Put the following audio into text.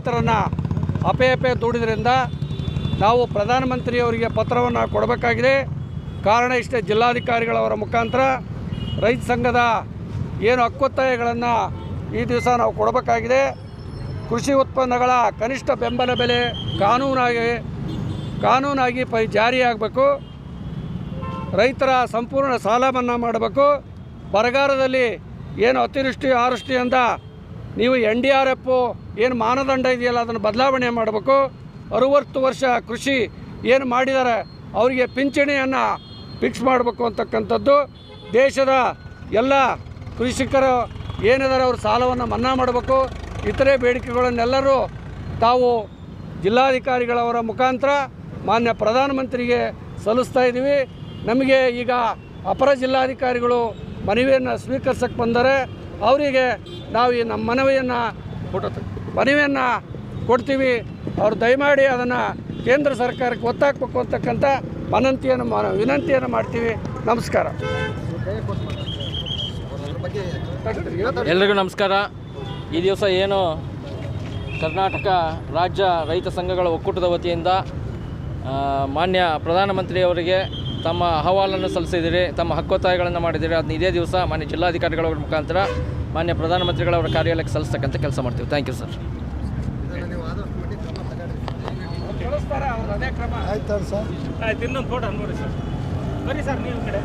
ರೈತರನ್ನು ಅಪೆ ದುಡಿದ್ರಿಂದ ನಾವು ಪ್ರಧಾನಮಂತ್ರಿಯವರಿಗೆ ಪತ್ರವನ್ನು ಕೊಡಬೇಕಾಗಿದೆ. ಕಾರಣ ಇಷ್ಟೇ, ಜಿಲ್ಲಾಧಿಕಾರಿಗಳವರ ಮುಖಾಂತರ ರೈತ ಸಂಘದ ಏನು ಹಕ್ಕೊತ್ತಾಯಗಳನ್ನು ಈ ದಿವಸ ನಾವು ಕೊಡಬೇಕಾಗಿದೆ. ಕೃಷಿ ಉತ್ಪನ್ನಗಳ ಕನಿಷ್ಠ ಬೆಂಬಲ ಬೆಲೆ ಕಾನೂನಾಗಿ ಜಾರಿಯಾಗಬೇಕು. ರೈತರ ಸಂಪೂರ್ಣ ಸಾಲ ಮನ್ನಾ ಮಾಡಬೇಕು. ಬರಗಾಲದಲ್ಲಿ ಏನು ಅತಿವೃಷ್ಟಿ ಅನಾವೃಷ್ಟಿಯಿಂದ ನೀವು NDRF ಏನು ಮಾನದಂಡ ಇದೆಯಲ್ಲ ಅದನ್ನು ಬದಲಾವಣೆ ಮಾಡಬೇಕು. 60 ವರ್ಷ ಕೃಷಿ ಏನು ಮಾಡಿದ್ದಾರೆ ಅವರಿಗೆ ಪಿಂಚಣಿಯನ್ನು ಫಿಕ್ಸ್ ಮಾಡಬೇಕು ಅಂತಕ್ಕಂಥದ್ದು. ದೇಶದ ಎಲ್ಲ ಕೃಷಿಕರು ಏನಿದ್ದಾರೆ ಅವ್ರ ಸಾಲವನ್ನು ಮನ್ನಾ ಮಾಡಬೇಕು. ಇತರೆ ಬೇಡಿಕೆಗಳನ್ನೆಲ್ಲರೂ ತಾವು ಜಿಲ್ಲಾಧಿಕಾರಿಗಳವರ ಮುಖಾಂತರ ಮಾನ್ಯ ಪ್ರಧಾನಮಂತ್ರಿಗೆ ಸಲ್ಲಿಸ್ತಾ ಇದ್ದೀವಿ. ನಮಗೆ ಈಗ ಅಪರ ಜಿಲ್ಲಾಧಿಕಾರಿಗಳು ಮನವಿಯನ್ನು ಸ್ವೀಕರಿಸಕ್ಕೆ ಬಂದರೆ ಅವರಿಗೆ ನಾವು ಈ ನಮ್ಮ ಮನವಿಯನ್ನು ಕೊಡ್ತೀವಿ. ಅವರು ದಯಮಾಡಿ ಅದನ್ನು ಕೇಂದ್ರ ಸರ್ಕಾರಕ್ಕೆ ಒತ್ತಾಕಬೇಕು ಅಂತಕ್ಕಂಥ ವಿನಂತಿಯನ್ನು ಮಾಡ್ತೀವಿ. ನಮಸ್ಕಾರ. ಎಲ್ರಿಗೂ ನಮಸ್ಕಾರ. ಈ ದಿವಸ ಏನು ಕರ್ನಾಟಕ ರಾಜ್ಯ ರೈತ ಸಂಘಗಳ ಒಕ್ಕೂಟದ ವತಿಯಿಂದ ಮಾನ್ಯ ಪ್ರಧಾನಮಂತ್ರಿಯವರಿಗೆ ತಮ್ಮ ಅಹವಾಲನ್ನು ಸಲ್ಲಿಸಿದ್ದೀರಿ, ತಮ್ಮ ಹಕ್ಕೊತ್ತಾಯಗಳನ್ನು ಮಾಡಿದ್ದೀರಿ. ಅದನ್ನ ಇದೇ ದಿವಸ ಮಾನ್ಯ ಜಿಲ್ಲಾಧಿಕಾರಿಗಳವರ ಮುಖಾಂತರ ಮಾನ್ಯ ಪ್ರಧಾನಮಂತ್ರಿಗಳವರ ಕಾರ್ಯಾಲಯಕ್ಕೆ ಸಲ್ಲಿಸ್ತಕ್ಕಂಥ ಕೆಲಸ ಮಾಡ್ತೀವಿ. Thank you sir. ಆಯ್ತು ಸರ್. ಆಯ್ತು, ಇನ್ನೊಂದು ಫೋಟೋ ನೋಡಿ ಸರ್. ಬನ್ನಿ ಸರ್ ನೀವು ಕಡೆ.